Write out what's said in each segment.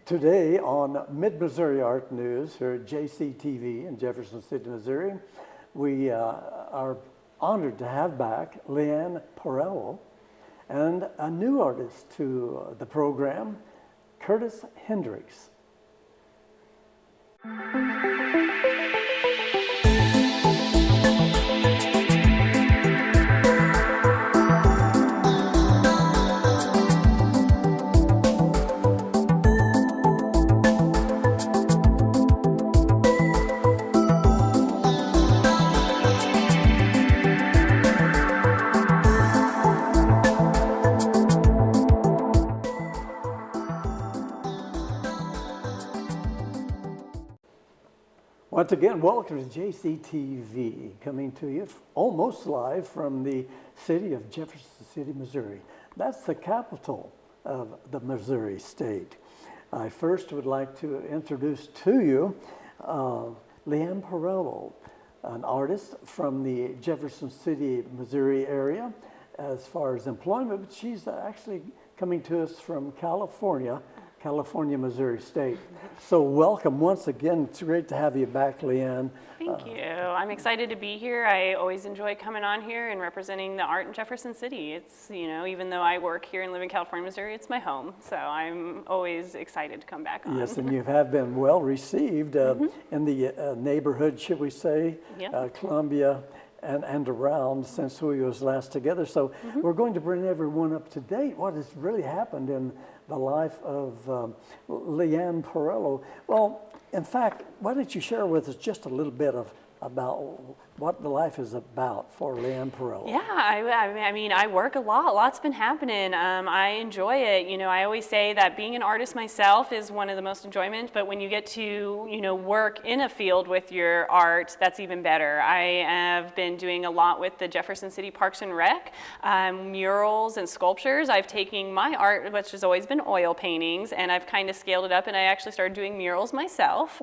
Today on Mid-Missouri Art News here at JCTV in Jefferson City, Missouri, we are honored to have back Leann Porrello and a new artist to the program, Hendricks. Once again, welcome to JCTV, coming to you almost live from the city of Jefferson City, Missouri. That's the capital of the Missouri state. I first would like to introduce to you Leann Porrello, an artist from the Jefferson City, Missouri area as far as employment, but she's actually coming to us from California, Missouri State. So welcome once again. It's great to have you back, Leann. Thank you. I'm excited to be here. I always enjoy coming on here and representing the art in Jefferson City. It's, you know, even though I work here and live in California, Missouri, it's my home. So I'm always excited to come back on. Yes, and you have been well received in the neighborhood, should we say, Columbia and around since we was last together. So we're going to bring everyone up to date. What has really happened in the life of Leann Porrello? Well, in fact, why don't you share with us just a little bit about what the life is about for Leann Porrello? Yeah, I mean, I work a lot. Lots been happening. I enjoy it. You know, I always say that being an artist myself is one of the most enjoyment, but when you get to, you know, work in a field with your art, that's even better. I have been doing a lot with the Jefferson City Parks and Rec, murals and sculptures. I've taken my art, which has always been oil paintings, and I've kind of scaled it up, and I actually started doing murals myself.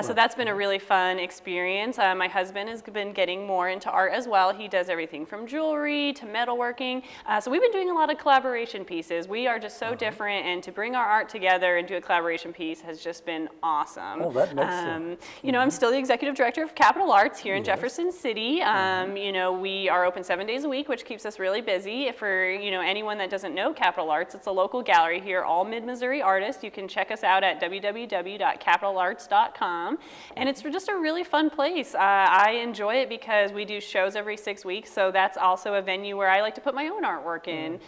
So that's been a really fun experience. My husband has been getting more into art as well. He does everything from jewelry to metalworking. So we've been doing a lot of collaboration pieces. We are just so different, and to bring our art together and do a collaboration piece has just been awesome. Oh, that makes sense. You know, I'm still the executive director of Capital Arts here in Jefferson City. You know, we are open 7 days a week, which keeps us really busy. For, you know, anyone that doesn't know Capital Arts, it's a local gallery here, all mid-Missouri artists. You can check us out at www.capitalarts.com, and it's just a really fun place. I enjoy it because we do shows every 6 weeks, so that's also a venue where I like to put my own artwork in.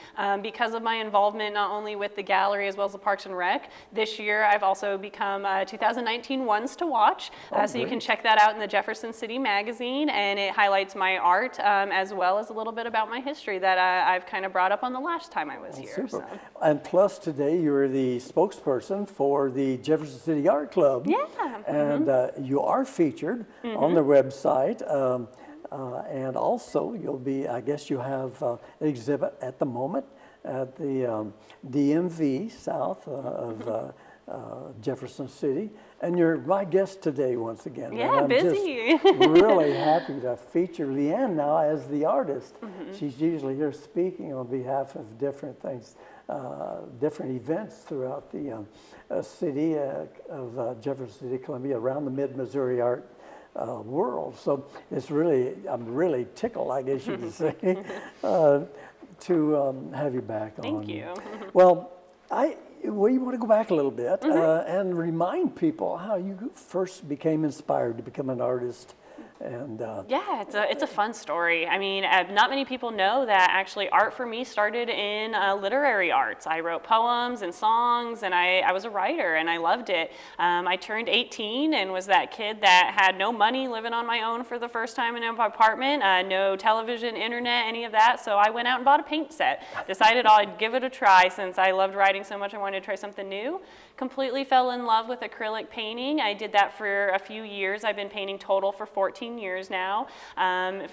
Because of my involvement not only with the gallery as well as the Parks and Rec, this year I've also become 2019 Ones to Watch, so you can check that out in the Jefferson City magazine, and it highlights my art as well as a little bit about my history that I've kind of brought up on the last time I was here. Super. So. And plus today you're the spokesperson for the Jefferson City Art Club. Yeah. And you are featured on their website. And also you'll be, I guess you have an exhibit at the moment at the DMV south of Jefferson City. And you're my guest today once again. Yeah, and I'm busy. just really happy to feature Leann now as the artist. She's usually here speaking on behalf of different things, different events throughout the city of Jefferson City, Columbia, around the mid-Missouri art world. So it's really, I'm really tickled, I guess you could say, to have you back on. Thank you. Well, we want to go back a little bit and remind people how you first became inspired to become an artist. And yeah, it's a fun story. I mean, not many people know that actually art for me started in literary arts. I wrote poems and songs, and I was a writer, and I loved it. I turned 18 and was that kid that had no money, living on my own for the first time in an apartment, no television, internet, any of that. So I went out and bought a paint set. Decided I'd give it a try since I loved writing so much. I wanted to try something new. Completely fell in love with acrylic painting. I did that for a few years. I've been painting total for 14 13 years now.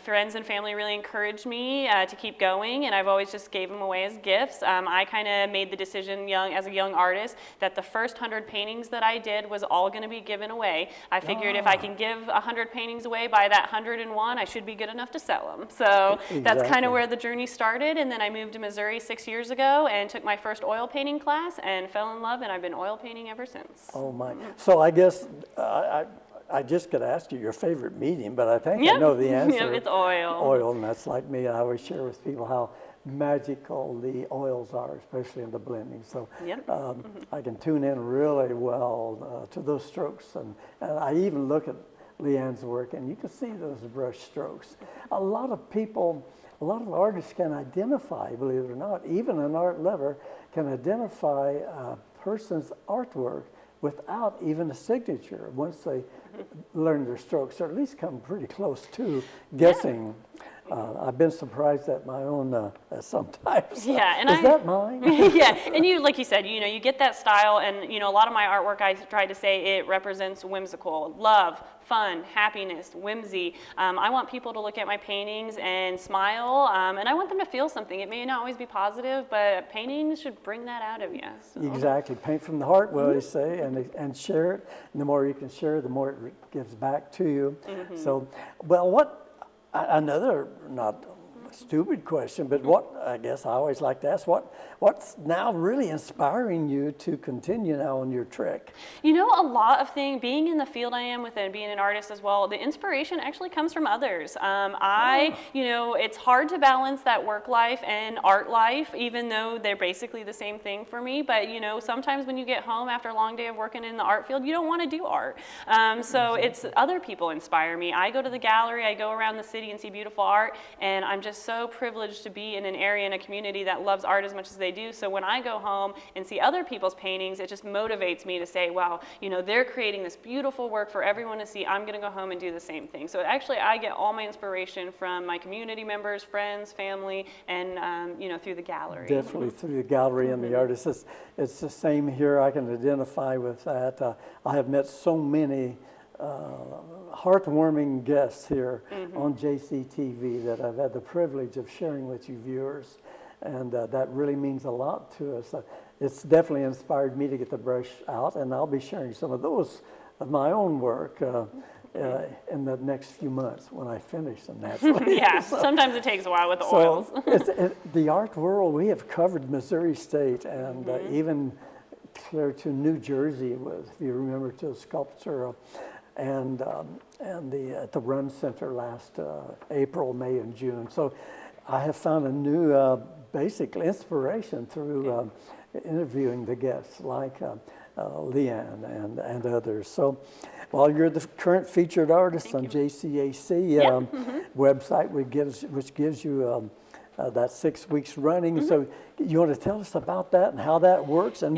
Friends and family really encouraged me to keep going, and I've always just gave them away as gifts. I kind of made the decision as a young artist that the first 100 paintings that I did was all going to be given away. I figured if I can give 100 paintings away by that 101, I should be good enough to sell them. So that's kind of where the journey started, and then I moved to Missouri 6 years ago and took my first oil painting class and fell in love, and I've been oil painting ever since. Oh my! So I guess I just could ask you your favorite medium, but I think I know the answer. Yep, it's oil. Oil, and that's like me. I always share with people how magical the oils are, especially in the blending. So I can tune in really well to those strokes, and I even look at Leann's work, and you can see those brush strokes. A lot of people, a lot of artists can identify, believe it or not, even an art lover can identify a person's artwork without even a signature once they learn their strokes, or at least come pretty close to guessing. I've been surprised at my own sometimes. Yeah, and is that mine? Yeah, and you, like you said, you get that style, and a lot of my artwork, I try to say it represents whimsical, love, fun, happiness, whimsy. I want people to look at my paintings and smile, and I want them to feel something. It may not always be positive, but paintings should bring that out of you. So. Exactly, paint from the heart, well, they say, and share it. And the more you can share, the more it gives back to you. So, well, another not stupid question, but what I guess I always like to ask, what's now really inspiring you to continue now on your trek? A lot of things, being in the field I am with and being an artist as well, the inspiration actually comes from others. It's hard to balance that work life and art life, even though they're basically the same thing for me. But, sometimes when you get home after a long day of working in the art field, you don't want to do art. So it's other people inspire me. I go to the gallery, I go around the city and see beautiful art, and I'm just so privileged to be in an area, in a community that loves art as much as they do. So when I go home and see other people's paintings, it just motivates me to say, wow, they're creating this beautiful work for everyone to see. I'm going to go home and do the same thing. So actually, I get all my inspiration from my community members, friends, family, and through the gallery. Definitely through the gallery and the artists. It's the same here. I can identify with that. I have met so many heartwarming guests here on JCTV that I've had the privilege of sharing with you viewers, and that really means a lot to us. It's definitely inspired me to get the brush out, and I'll be sharing some of those of my own work in the next few months when I finish them, naturally. Yeah, sometimes it takes a while with the oils. The art world, we have covered Missouri State and even clear to New Jersey, if you remember, to a sculpture. And at the Run Center last April, May, and June. So I have found a new, basically, inspiration through interviewing the guests like Leann and others. So, well, you're the current featured artist on JCAC website, which gives you that 6 weeks running. So you want to tell us about that and how that works, and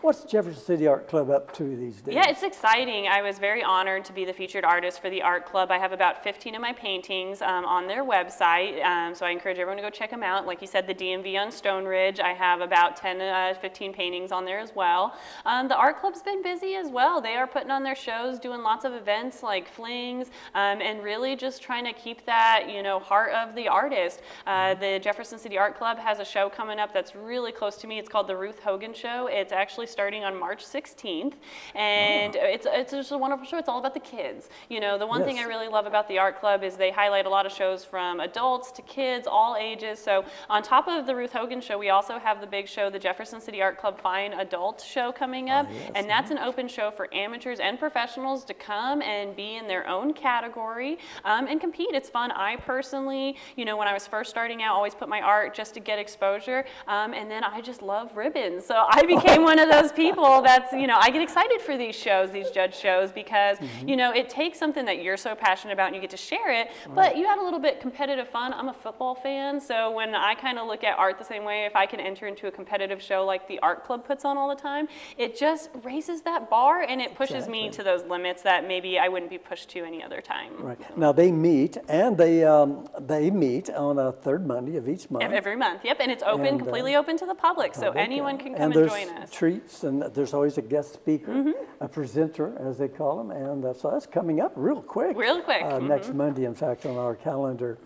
what's Jefferson City Art Club up to these days? Yeah, it's exciting. I was very honored to be the featured artist for the art club. I have about 15 of my paintings on their website, so I encourage everyone to go check them out. Like you said, the DMV on Stone Ridge, I have about 10 15 paintings on there as well. The art club's been busy as well. They are putting on their shows, doing lots of events like flings, and really just trying to keep that heart of the artist. The Jefferson City Art Club has a show coming up that's really close to me. It's called the Ruth Hogan Show. It's actually starting on March 16th, and it's just a wonderful show. It's all about the kids. The one thing I really love about the art club is they highlight a lot of shows from adults to kids, all ages. So on top of the Ruth Hogan Show, we also have the big show, the Jefferson City Art Club Fine Adult Show coming up, and that's an open show for amateurs and professionals to come and be in their own category and compete. It's fun. I personally, when I was first starting out, always put my art just to get exposure, and then I just love ribbons. So I became one of those people that's, I get excited for these shows, these judge shows, because, it takes something that you're so passionate about and you get to share it, but you add a little bit competitive fun. I'm a football fan, so when I kind of look at art the same way, if I can enter into a competitive show like the art club puts on all the time, it just raises that bar and it pushes me to those limits that maybe I wouldn't be pushed to any other time. Right. Now they meet, and they meet on a third Monday Monday of each month. Every month, yep, and it's open, And, completely open to the public, so anyone can come and join us. And there's treats, and there's always a guest speaker, a presenter, as they call them, and so that's coming up real quick. Real quick. Next Monday, in fact, on our calendar.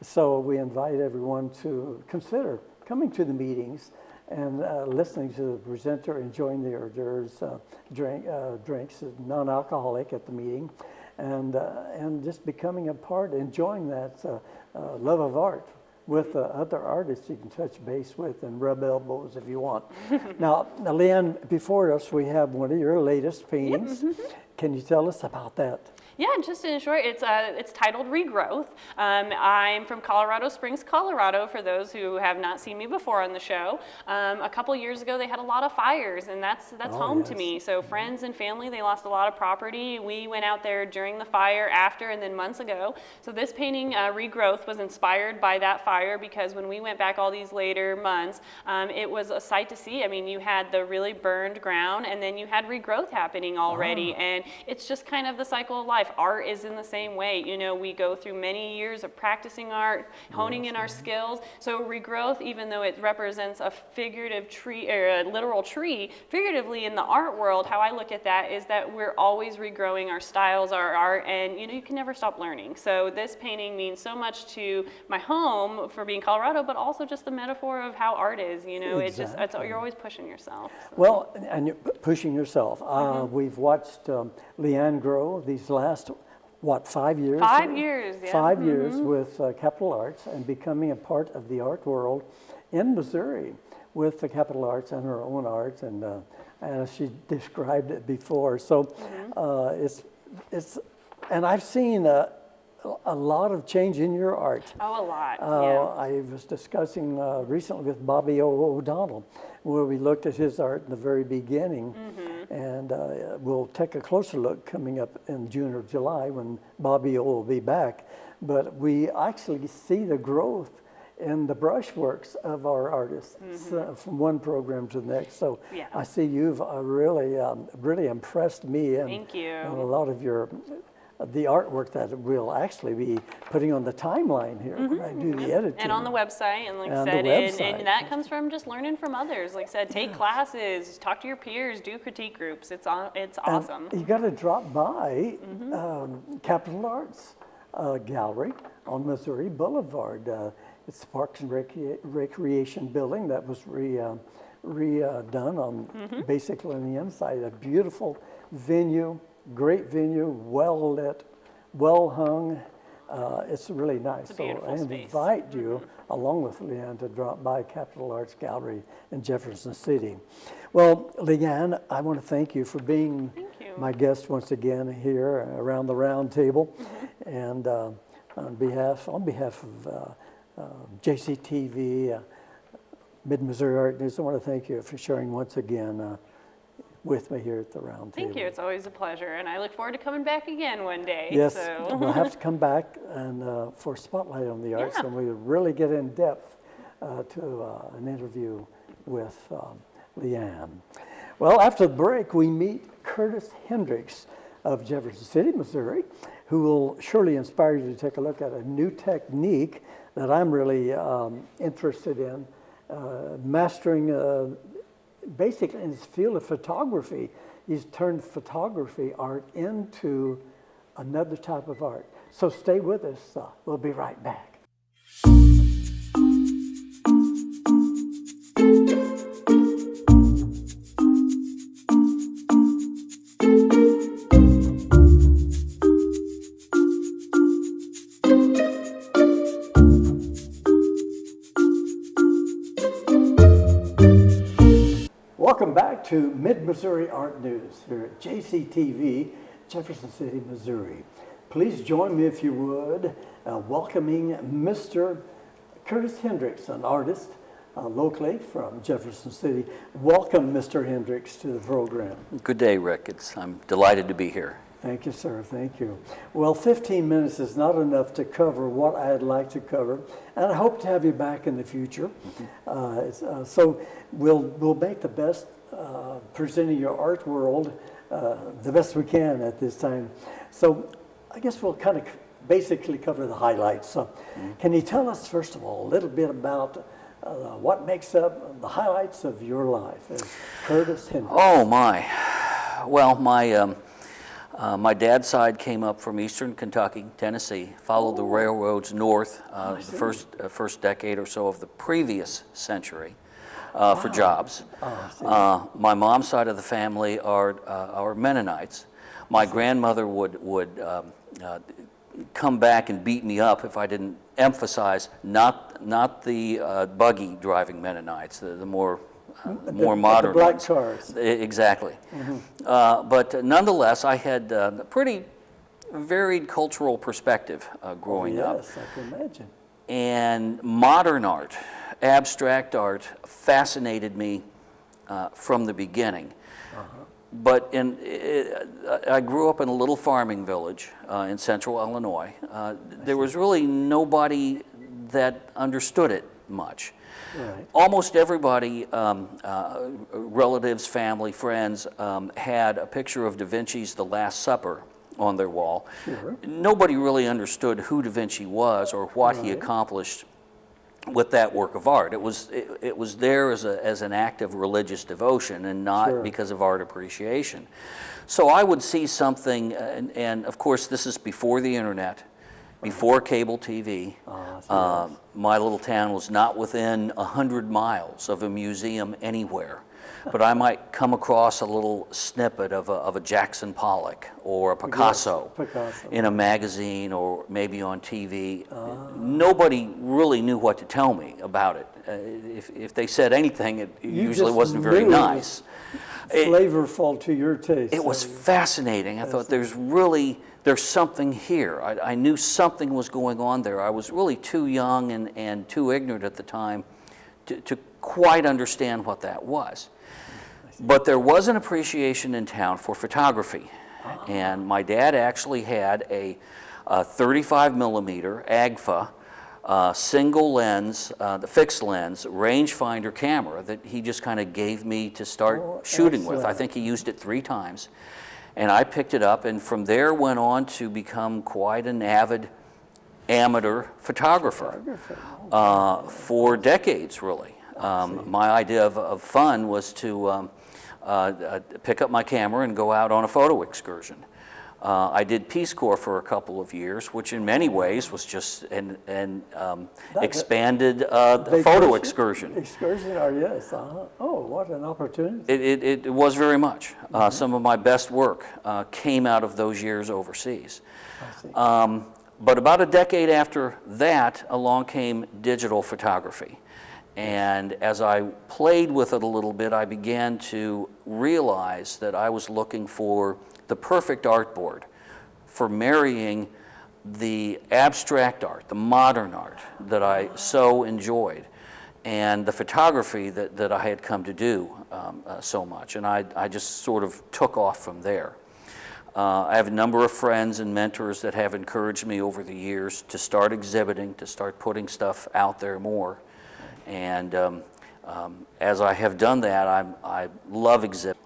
So we invite everyone to consider coming to the meetings and listening to the presenter, enjoying the hors d'oeuvres, drinks, non-alcoholic at the meeting, and just becoming a part, enjoying that love of art with other artists you can touch base with and rub elbows if you want. Now, Leann, before us we have one of your latest paintings. Yep. Can you tell us about that? Yeah, just in short, it's titled Regrowth. I'm from Colorado Springs, Colorado, for those who have not seen me before on the show. A couple years ago, they had a lot of fires, and that's home to me. So friends and family, they lost a lot of property. We went out there during the fire, after, and then months ago. So this painting, Regrowth, was inspired by that fire because when we went back all these later months, it was a sight to see. I mean, you had the really burned ground, and then you had regrowth happening already, and it's just kind of the cycle of life. Art is in the same way. You know, we go through many years of practicing art, honing in our skills. So regrowth, even though it represents a figurative tree or a literal tree, figuratively in the art world, how I look at that is that we're always regrowing our styles, our art, and you know, you can never stop learning. So this painting means so much to my home for being Colorado, but also just the metaphor of how art is. You know, Exactly. you're always pushing yourself. So. Well, and you're pushing yourself. We've watched Leann grow these last, 5 years? 5 years, yeah. 5 years with Capital Arts and becoming a part of the art world in Missouri with the Capital Arts and her own art, and as she described it before. So it's, and I've seen a lot of change in your art. Oh, a lot, yeah. I was discussing recently with Bobby O'Donnell, where we looked at his art in the very beginning, and we'll take a closer look coming up in June or July when Bobby O will be back. But we actually see the growth in the brushworks of our artists from one program to the next. So Yeah. I see you've really impressed me, and Thank you. a lot of the artwork that we'll actually be putting on the timeline here when I do the editing. And on the website, and like I said, and that comes from just learning from others. Like I said, take classes, talk to your peers, do critique groups. It's awesome. You got to drop by Capital Arts Gallery on Missouri Boulevard. It's the Parks and Recreation building that was redone on basically on the inside. A beautiful venue. Great venue, well lit, well hung. It's really nice. It's a beautiful so I invite you, along with Leann, to drop by Capital Arts Gallery in Jefferson City. Well, Leann, I want to thank you for being my guest once again here around the round table, and on behalf of JCTV, Mid-Missouri Art News, I want to thank you for sharing once again with me here at the round table. Thank you. It's always a pleasure, and I look forward to coming back again one day. Yes, so. we'll have to come back and for Spotlight on the Arts, and we really get in depth to an interview with Leann. Well, after the break, we meet Curtis Hendricks of Jefferson City, Missouri, who will surely inspire you to take a look at a new technique that I'm really interested in, mastering basically in his field of photography. He's turned photography art into another type of art. So stay with us. We'll be right back. Welcome back to Mid-Missouri Art News here at JCTV, Jefferson City, Missouri. Please join me if you would, welcoming Mr. Curtis Hendricks, an artist locally from Jefferson City. Welcome, Mr. Hendricks, to the program. Good day, Rick. I'm delighted to be here. Thank you, sir. Thank you. Well, 15 minutes is not enough to cover what I'd like to cover, and I hope to have you back in the future. So we'll make the best presenting your art world the best we can at this time. So I guess we'll kind of basically cover the highlights. So can you tell us, first of all, a little bit about what makes up the highlights of your life as Curtis Hendricks? Oh, my. Well, my dad's side came up from eastern Kentucky, Tennessee, followed the railroads north the first decade or so of the previous century for jobs. My mom's side of the family are Mennonites. My grandmother would come back and beat me up if I didn't emphasize not the buggy driving Mennonites, the more modern the black ones. cars. Exactly. But nonetheless, I had a pretty varied cultural perspective growing up. Yes, I can imagine. And modern art, abstract art, fascinated me from the beginning. But I grew up in a little farming village in central Illinois. There was really nobody that understood it much. Right. Almost everybody, relatives, family, friends, had a picture of Da Vinci's The Last Supper on their wall. Sure. Nobody really understood who Da Vinci was or what he accomplished with that work of art. It was there as an act of religious devotion and not because of art appreciation. So I would see something, and of course this is before the internet, before cable TV. My little town was not within 100 miles of a museum anywhere, but I might come across a little snippet of a Jackson Pollock or a Picasso, in a magazine or maybe on TV. Nobody really knew what to tell me about it. If they said anything, it usually wasn't very nice. Flavorful to your taste. It was fascinating. I thought there's something here. I knew something was going on there. I was really too young and too ignorant at the time to quite understand what that was. But there was an appreciation in town for photography. And my dad actually had a 35 millimeter AGFA single lens, the fixed lens, rangefinder camera that he just kind of gave me to start shooting with. I think he used it 3 times. And I picked it up, and from there went on to become quite an avid amateur photographer for decades, really. My idea of fun was to pick up my camera and go out on a photo excursion. I did Peace Corps for a couple of years, which in many ways was just an expanded photo excursion. Excursion, yes. Oh, what an opportunity. It was very much. Some of my best work came out of those years overseas. I see. But about a decade after that, along came digital photography. And as I played with it a little bit, I began to realize that I was looking for the perfect artboard for marrying the abstract art, the modern art that I so enjoyed, and the photography that I had come to do so much. And I just sort of took off from there. I have a number of friends and mentors that have encouraged me over the years to start exhibiting, to start putting stuff out there more. And as I have done that, I love exhibiting.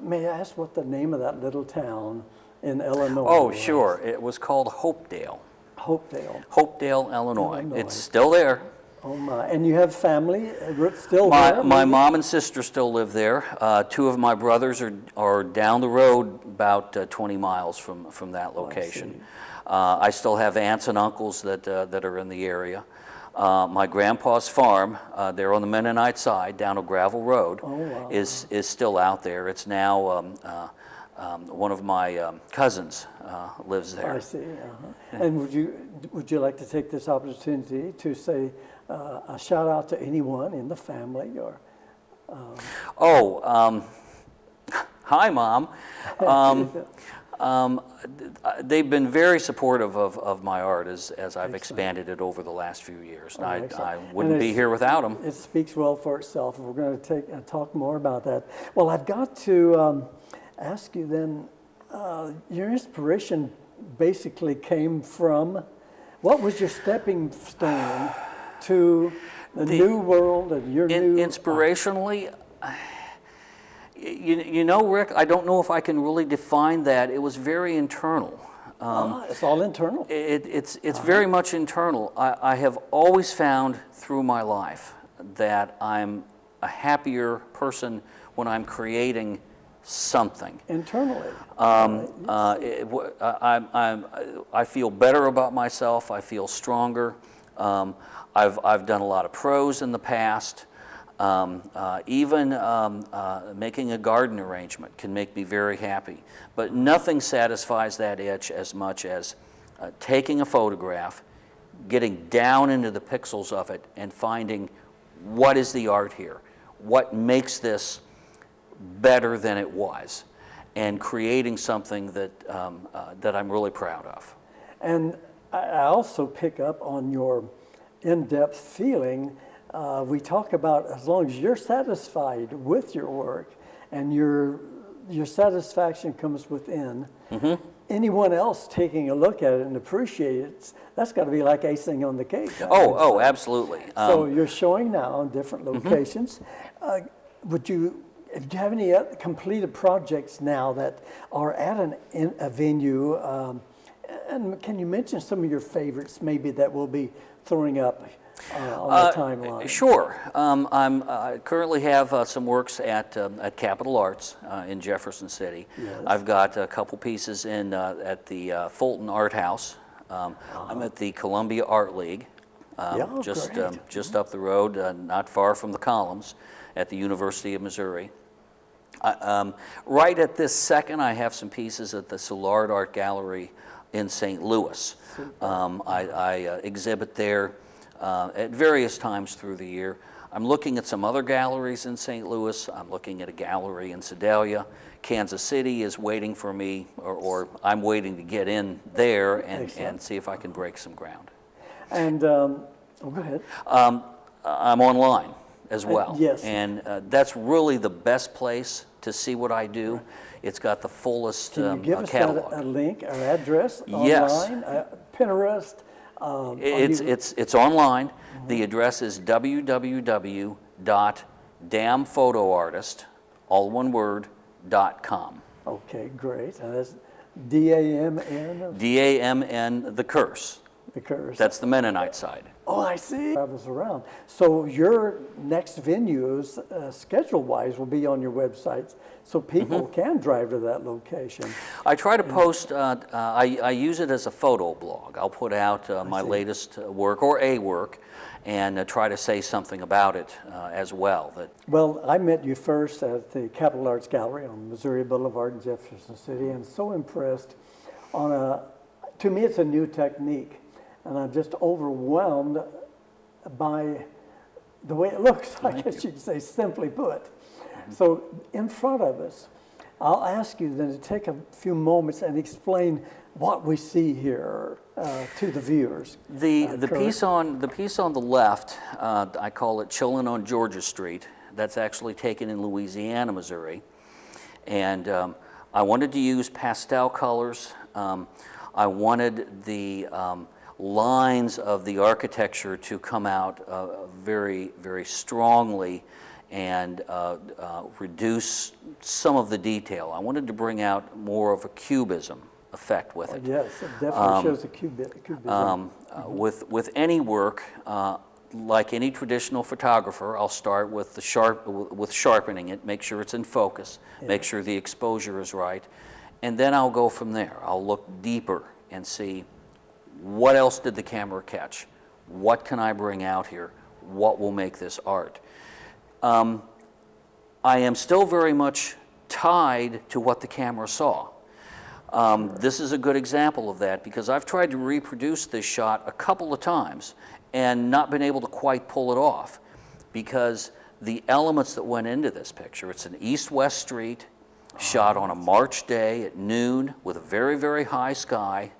May I ask what the name of that little town in Illinois Oh, was? sure. It was called Hopedale. Hopedale, Illinois. It's still there. Oh my! And you have family still there? My mom and sister still live there. 2 of my brothers are down the road about 20 miles from that location. I still have aunts and uncles that are in the area. My grandpa's farm, there on the Mennonite side, down a gravel road, is still out there. It's now one of my cousins lives there. I see. And would you like to take this opportunity to say a shout out to anyone in the family or? Hi, Mom. They've been very supportive of my art as I've expanded it over the last few years. And I wouldn't be here without them. It speaks well for itself. We're going to talk more about that. Well, I've got to ask you then, your inspiration basically came from, what was your stepping stone to the new world and your new... Inspirationally, you know, Rick, I don't know if I can really define that. It was very internal. It's all internal. It's very much internal. I have always found through my life that I'm a happier person when I'm creating something. Internally. I feel better about myself. I feel stronger. I've done a lot of prose in the past. Even making a garden arrangement can make me very happy. But nothing satisfies that itch as much as taking a photograph, getting down into the pixels of it, and finding what is the art here, what makes this better than it was, and creating something that, that I'm really proud of. And I also pick up on your in-depth feeling. We talk about as long as you're satisfied with your work and your satisfaction comes within, anyone else taking a look at it and appreciate it, that's got to be like icing on the cake. Oh, absolutely. So you're showing now in different locations. Do you have any completed projects now that are at a venue? And can you mention some of your favorites maybe that will be throwing up on the timeline? Sure. I currently have some works at Capitol Arts in Jefferson City. Yes. I've got a couple pieces at the Fulton Art House. I'm at the Columbia Art League, just up the road, not far from the columns at the University of Missouri. Right at this second, I have some pieces at the Soulard Art Gallery in St. Louis. I exhibit there at various times through the year. I'm looking at some other galleries in St. Louis. I'm looking at a gallery in Sedalia. Kansas City is waiting for me, or I'm waiting to get in there and see if I can break some ground. And, go ahead. I'm online as well. Yes. And that's really the best place to see what I do. It's got the fullest Can you give us catalog. a link or address Yes. online? Pinterest? It's online. The address is www.damphotoartist, all one word, .com. Okay, great. That's D-A-M-N? D-A-M-N, the curse. The curse. That's the Mennonite side. Oh, I see. Travels around. So your next venues, schedule-wise, will be on your websites, so people can drive to that location. I try to post, I use it as a photo blog. I'll put out my latest work, or a work, and try to say something about it as well. Well, I met you first at the Capitol Arts Gallery on Missouri Boulevard in Jefferson City, and so impressed to me it's a new technique. And I'm just overwhelmed by the way it looks, I guess you could say, simply put. So in front of us, I'll ask you then to take a few moments and explain what we see here to the viewers. The piece on the left, I call it Chillin' on Georgia Street. That's actually taken in Louisiana, Missouri. And I wanted to use pastel colors. I wanted the lines of the architecture to come out very, very strongly and reduce some of the detail. I wanted to bring out more of a cubism effect with it. Yes, it definitely shows a cubism. With any work, like any traditional photographer, I'll start with sharpening it, make sure it's in focus, make sure the exposure is right, and then I'll go from there. I'll look deeper and see what else did the camera catch? What can I bring out here? What will make this art? I am still very much tied to what the camera saw. This is a good example of that because I've tried to reproduce this shot a couple of times and not been able to quite pull it off because the elements that went into this picture, it's an east-west street shot on a March day at noon with a very, very high sky.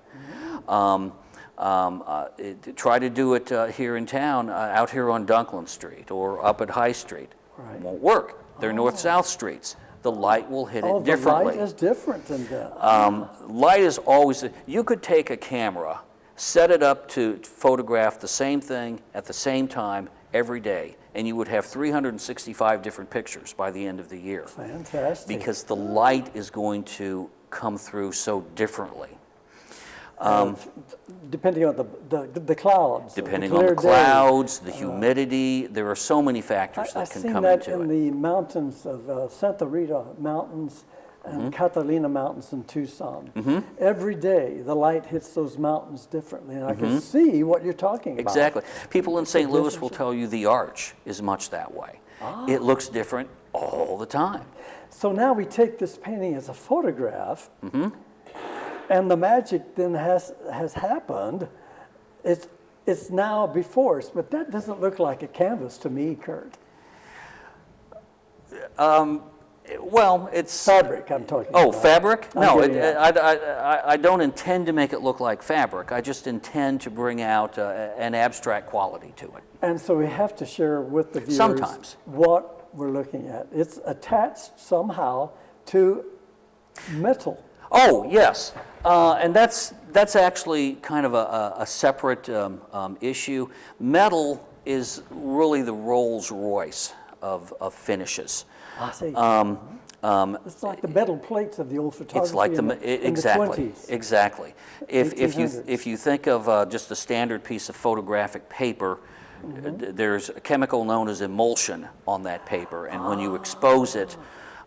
Try to do it here in town, out here on Dunklin Street or up at High Street. It won't work. They're north-south streets. The light will hit it differently. The light is different than that. Light is always, you could take a camera, set it up to photograph the same thing at the same time every day, and you would have 365 different pictures by the end of the year. Fantastic. Because the light is going to come through so differently. Depending on the clouds. Depending the on the clear clouds, the humidity, there are so many factors that can come I've seen into that it. in the mountains of Santa Rita Mountains and Catalina Mountains in Tucson. Every day the light hits those mountains differently, and I can see what you're talking about. Exactly. People in St. Louis will tell you the arch is much that way. It looks different all the time. So now we take this painting as a photograph, and the magic then has happened. It's now before us, but that doesn't look like a canvas to me, Kurt. Well, it's Fabric I'm talking about. Oh, fabric? No, I I don't intend to make it look like fabric. I just intend to bring out an abstract quality to it. And so we have to share with the viewers Sometimes. what we're looking at. It's attached somehow to metal. Oh, yes. And that's actually kind of a separate issue. Metal is really the Rolls Royce of finishes. I see. It's like the metal plates of the old photography. It's like in exactly, the 20s. exactly. If 1800s. you think of just a standard piece of photographic paper, there's a chemical known as emulsion on that paper, and when you expose it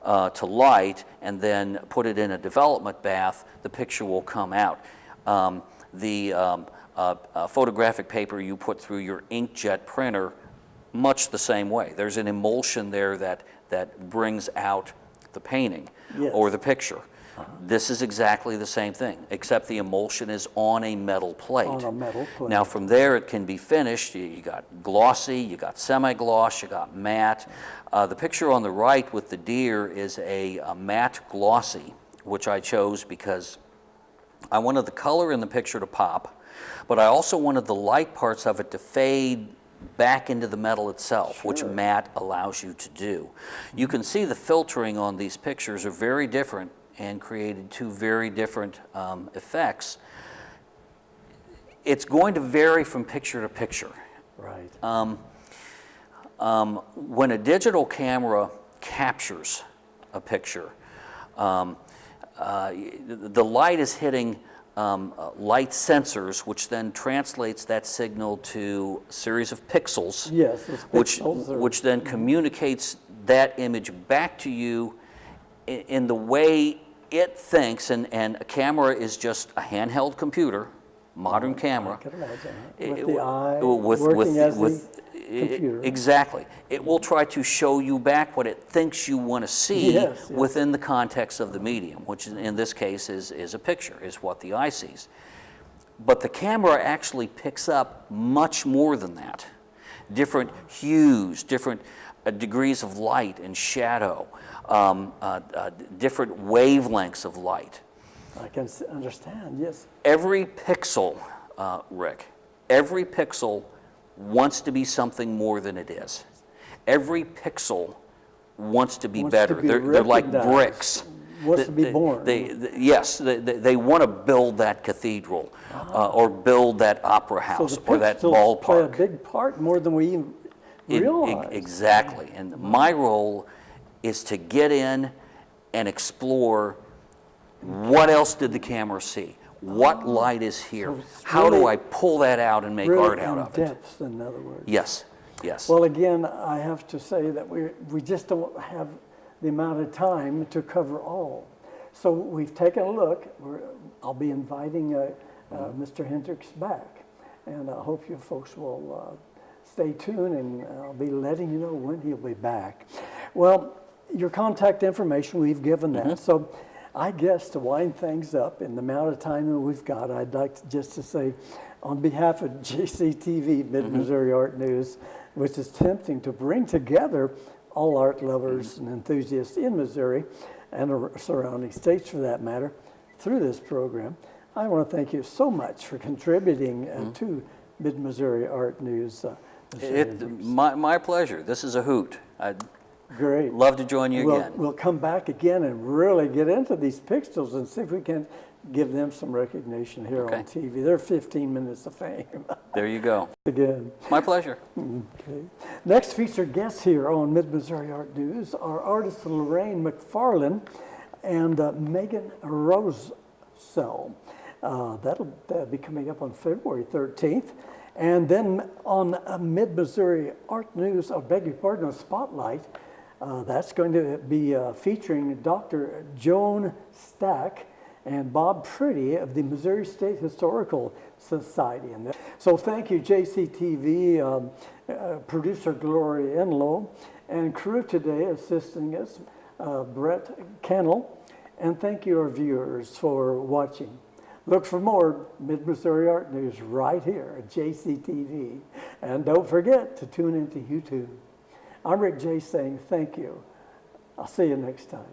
to light and then put it in a development bath, the picture will come out. The photographic paper you put through your inkjet printer, much the same way. There's an emulsion there that brings out the painting or the picture. This is exactly the same thing, except the emulsion is on a metal plate. On a metal plate. Now from there it can be finished. You got glossy, you got semi-gloss, you got matte. The picture on the right with the deer is a matte glossy, which I chose because I wanted the color in the picture to pop, but I also wanted the light parts of it to fade back into the metal itself, which matte allows you to do. You can see the filtering on these pictures are very different and created two very different effects. It's going to vary from picture to picture. Right. When a digital camera captures a picture, the light is hitting light sensors, which then translates that signal to a series of pixels, Yes, those pixels are- which then communicates that image back to you in the way it thinks, and a camera is just a handheld computer, modern camera. I can imagine. It- With the eye with- working as with- the computer. Exactly. It will try to show you back what it thinks you want to see Yes. within the context of the medium, which in this case is a picture, is what the eye sees. But the camera actually picks up much more than that. Different hues, different degrees of light and shadow, different wavelengths of light. I can understand, yes. Every pixel, Rick, every pixel wants to be something more than it is. Every pixel wants to be Wants better. to be They're like recognized. bricks. Wants to be born. Yes, they want to build that cathedral or build that opera So house the or that pixels play a ballpark. big part, more than we even realize. Exactly. And my role is to get in and explore what else did the camera see? What light is here? So it's How do really- I pull that out and make Really art out in of it? depth, in other words. Yes, yes. Well, again, I have to say that we just don't have the amount of time to cover all. So we've taken a look. I'll be inviting Mr. Hendricks back, and I hope you folks will stay tuned, and I'll be letting you know when he'll be back. Well, your contact information, we've given that. So I guess to wind things up in the amount of time that we've got, I'd like to say, on behalf of JCTV, Mid-Missouri Art News, which is attempting to bring together all art lovers and enthusiasts in Missouri and the surrounding states for that matter, through this program, I want to thank you so much for contributing to Mid-Missouri Art News. Mr. Hendricks. My pleasure. This is a hoot. I'd Great. love to join you again. We'll come back again and really get into these pixels and see if we can give them some recognition here Okay. on TV. They're 15 minutes of fame. There you go. Again. My pleasure. Okay. Next featured guests here on Mid-Missouri Art News are artists Lorraine McFarland and Megan Rosell. That'll be coming up on February 13th. And then on Mid-Missouri Art News, I beg your pardon, on Spotlight, that's going to be featuring Dr. Joan Stack and Bob Pretty of the Missouri State Historical Society. And so thank you, JCTV, producer Gloria Enlow, and crew today assisting us, Brett Kennel. And thank you, our viewers, for watching. Look for more Mid-Missouri Art News right here at JCTV. And don't forget to tune into YouTube. I'm Rick Jey saying thank you. I'll see you next time.